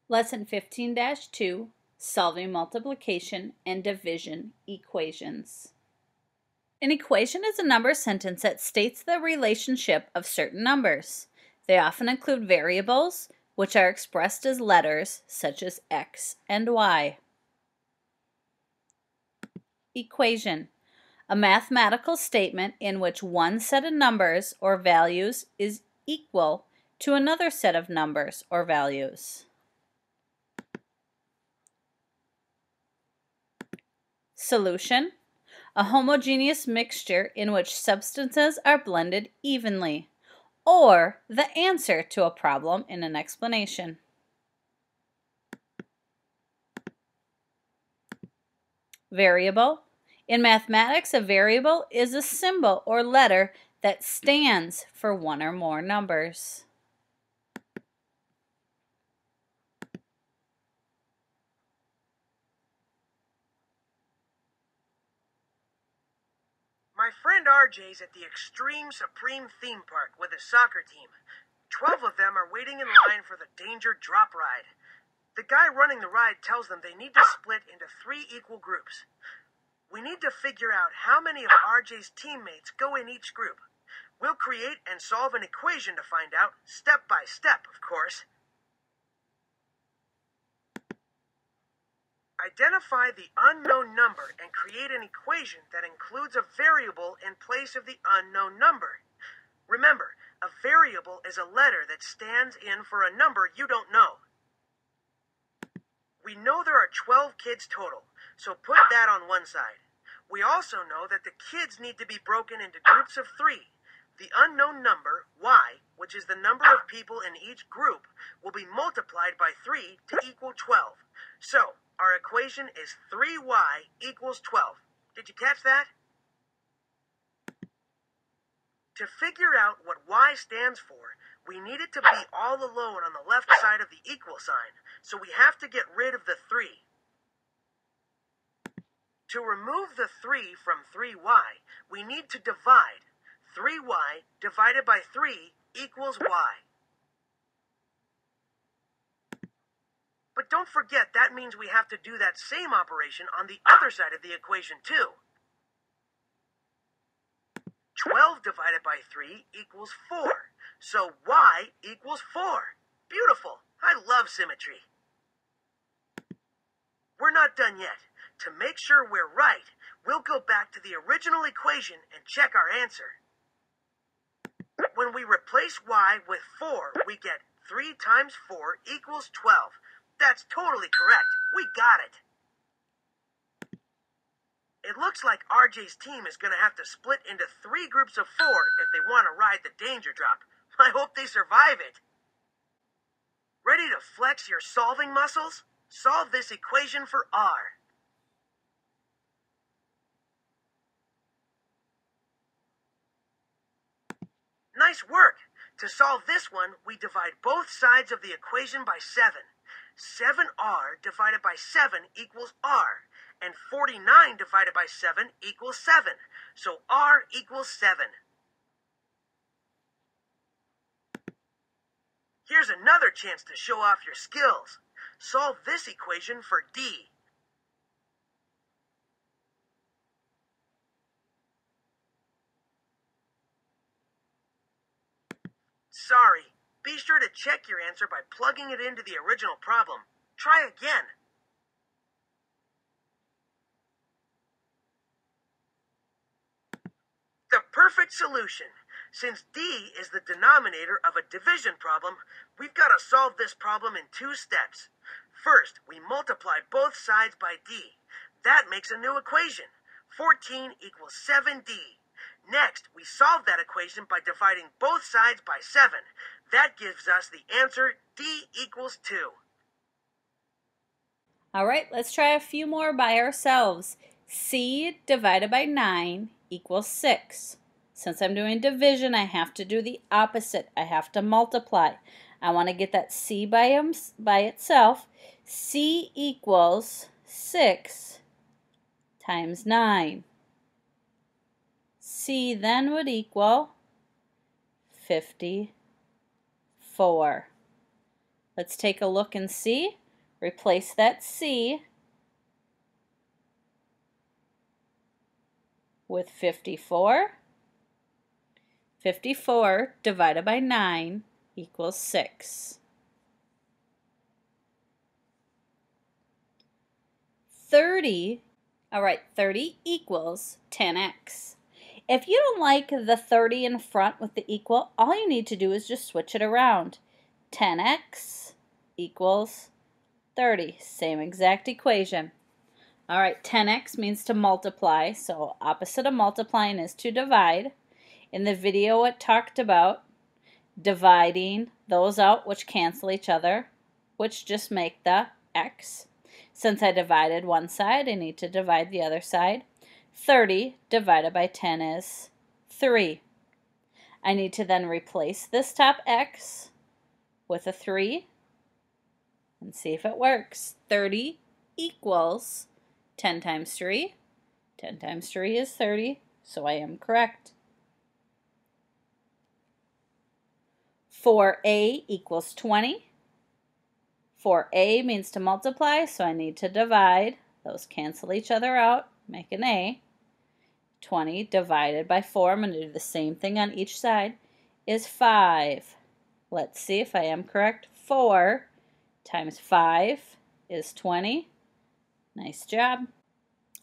Lesson 15-2, Solving Multiplication and Division Equations. An equation is a number sentence that states the relationship of certain numbers. They often include variables, which are expressed as letters, such as x and y. Equation: a mathematical statement in which one set of numbers or values is equal to another set of numbers or values. Solution: a homogeneous mixture in which substances are blended evenly, or the answer to a problem in an explanation. Variable: in mathematics, a variable is a symbol or letter that stands for one or more numbers. My friend RJ's at the Extreme Supreme theme park with his soccer team. 12 of them are waiting in line for the Danger Drop ride. The guy running the ride tells them they need to split into 3 equal groups. We need to figure out how many of RJ's teammates go in each group. We'll create and solve an equation to find out, step by step, of course. Identify the unknown number and create an equation that includes a variable in place of the unknown number. Remember, a variable is a letter that stands in for a number you don't know. We know there are 12 kids total, so put that on one side. We also know that the kids need to be broken into groups of 3. The unknown number, y, which is the number of people in each group, will be multiplied by 3 to equal 12. So, our equation is 3y equals 12. Did you catch that? To figure out what y stands for, we need it to be all alone on the left side of the equal sign, so we have to get rid of the 3. To remove the 3 from 3y, we need to divide. 3y divided by 3 equals y. But don't forget, that means we have to do that same operation on the other side of the equation too. 12 divided by 3 equals 4. So y equals 4. Beautiful. I love symmetry. We're not done yet. To make sure we're right, we'll go back to the original equation and check our answer. When we replace y with 4, we get 3 times 4 equals 12. That's totally correct. We got it. It looks like RJ's team is going to have to split into 3 groups of 4 if they want to ride the Danger Drop. I hope they survive it. Ready to flex your solving muscles? Solve this equation for R. Nice work! To solve this one, we divide both sides of the equation by 7. 7r divided by 7 equals r, and 49 divided by 7 equals 7. So r equals 7. Here's another chance to show off your skills. Solve this equation for D. Sorry. Be sure to check your answer by plugging it into the original problem. Try again. The perfect solution. Since D is the denominator of a division problem, we've got to solve this problem in 2 steps. First, we multiply both sides by D. That makes a new equation. 14 equals 7D. Next, we solve that equation by dividing both sides by 7. That gives us the answer D equals 2. All right, let's try a few more by ourselves. C divided by 9 equals 6. Since I'm doing division, I have to do the opposite. I have to multiply. I want to get that C by itself. C equals 6 times 9. C then would equal 54. Let's take a look and see. Replace that C with 54. 54 divided by 9 equals 6. 30, all right, 30 equals 10x. If you don't like the 30 in front with the equal, all you need to do is just switch it around. 10x equals 30, same exact equation. All right, 10x means to multiply, so opposite of multiplying is to divide. In the video it talked about dividing those out which cancel each other, which just make the x. Since I divided one side, I need to divide the other side. 30 divided by 10 is 3. I need to then replace this top x with a 3 and see if it works. 30 equals 10 times 3. 10 times 3 is 30, so I am correct. 4a equals 20. 4a means to multiply, so I need to divide. Those cancel each other out, make an a. 20 divided by 4, I'm going to do the same thing on each side, is 5. Let's see if I am correct. 4 times 5 is 20. Nice job.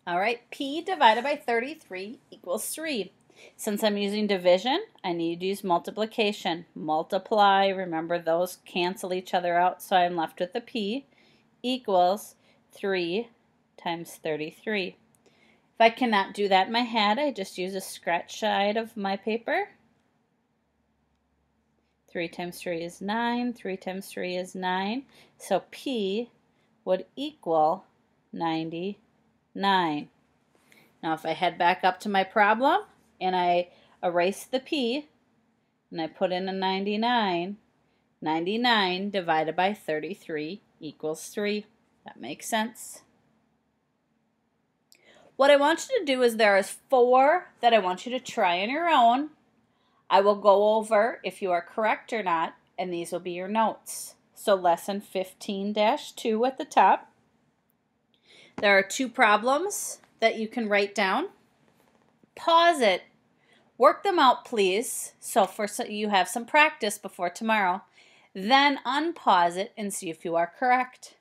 All right, p divided by 33 equals 3. Since I'm using division, I need to use multiplication. Multiply, remember those cancel each other out, so I'm left with the p equals 3 times 33. If I cannot do that in my head, I just use a scratch side of my paper. 3 times 3 is 9. 3 times 3 is 9. So p would equal 99. Now if I head back up to my problem and I erase the p and I put in a 99, 99 divided by 33 equals 3. That makes sense. What I want you to do is there is 4 that I want you to try on your own. I will go over if you are correct or not, and these will be your notes. So lesson 15-2 at the top. There are 2 problems that you can write down. Pause it. Work them out, please, so you have some practice before tomorrow. Then unpause it and see if you are correct.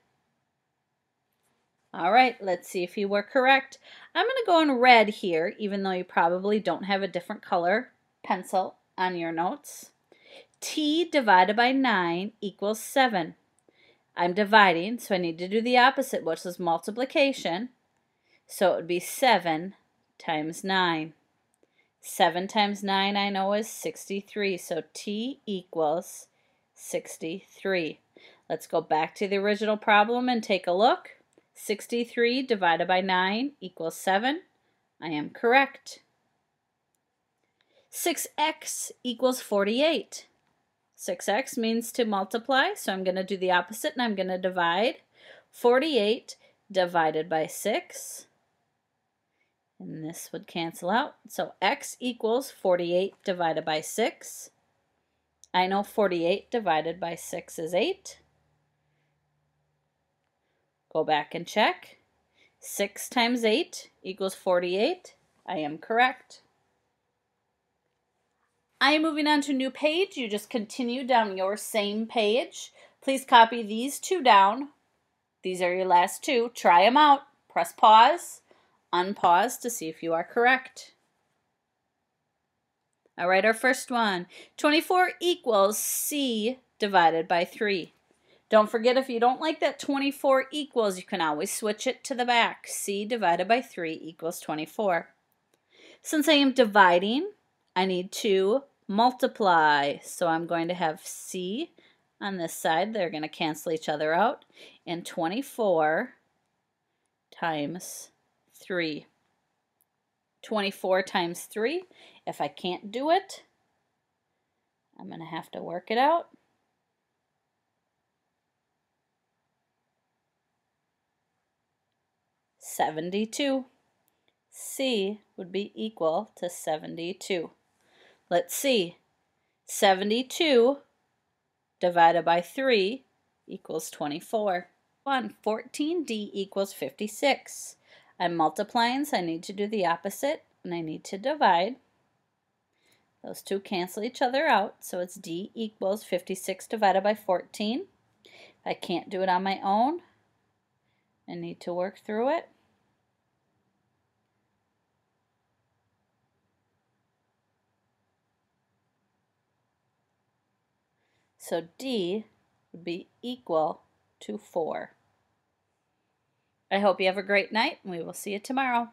All right, let's see if you were correct. I'm going to go in red here, even though you probably don't have a different color pencil on your notes. T divided by 9 equals 7. I'm dividing, so I need to do the opposite, which is multiplication. So it would be 7 times 9. 7 times 9 I know is 63, so T equals 63. Let's go back to the original problem and take a look. 63 divided by 9 equals 7. I am correct. 6x equals 48. 6x means to multiply, so I'm going to do the opposite and I'm going to divide. 48 divided by 6. And this would cancel out. So x equals 48 divided by 6. I know 48 divided by 6 is 8. Go back and check. 6 times 8 equals 48. I am correct. I am moving on to a new page. You just continue down your same page. Please copy these 2 down. These are your last 2. Try them out. Press pause, unpause to see if you are correct. All right, our first one. 24 equals C divided by 3. Don't forget, if you don't like that 24 equals, you can always switch it to the back. C divided by 3 equals 24. Since I am dividing, I need to multiply. So I'm going to have C on this side. They're going to cancel each other out. And 24 times 3. 24 times 3. If I can't do it, I'm going to have to work it out. 72. C would be equal to 72. Let's see. 72 divided by 3 equals 24. 14D equals 56. I'm multiplying, so I need to do the opposite, and I need to divide. Those two cancel each other out, so it's D equals 56 divided by 14. If I can't do it on my own, I need to work through it. So D would be equal to 4. I hope you have a great night, and we will see you tomorrow.